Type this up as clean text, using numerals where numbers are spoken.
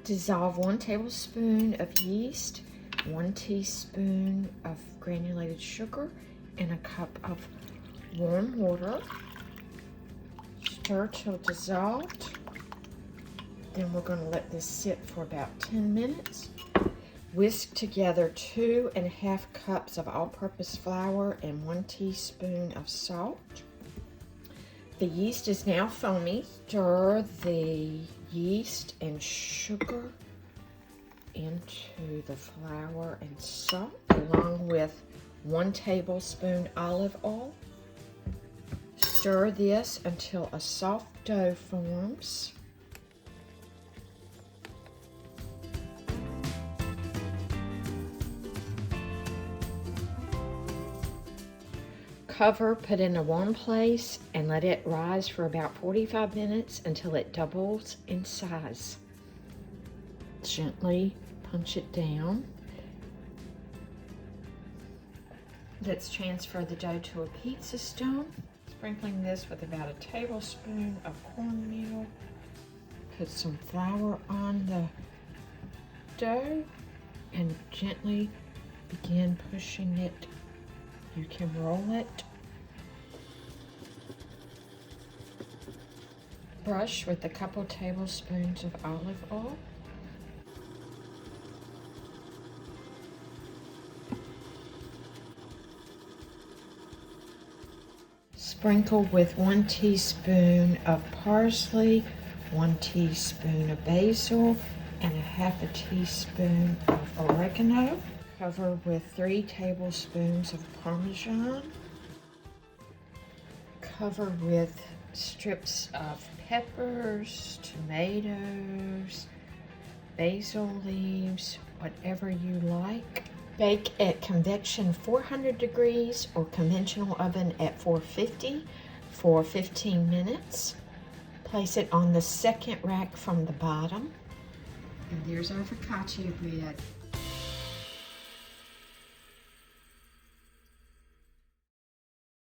Dissolve 1 tablespoon of yeast, 1 teaspoon of granulated sugar, and a cup of warm water. Stir till dissolved. Then we're going to let this sit for about 10 minutes. Whisk together 2½ cups of all-purpose flour and 1 teaspoon of salt. The yeast is now foamy. Stir the yeast and sugar into the flour and salt, along with 1 tablespoon olive oil. Stir this until a soft dough forms. Cover, put in a warm place, and let it rise for about 45 minutes until it doubles in size. Gently punch it down. Let's transfer the dough to a pizza stone. Sprinkling this with about a tablespoon of cornmeal. Put some flour on the dough and gently begin pushing it. You can roll it. Brush with a couple tablespoons of olive oil. Sprinkle with 1 teaspoon of parsley, 1 teaspoon of basil, and ½ teaspoon of oregano. Cover with 3 tablespoons of Parmesan. Cover with strips of peppers, tomatoes, basil leaves, whatever you like. Bake at convection 400 degrees or conventional oven at 450 for 15 minutes. Place it on the second rack from the bottom. And there's our focaccia bread.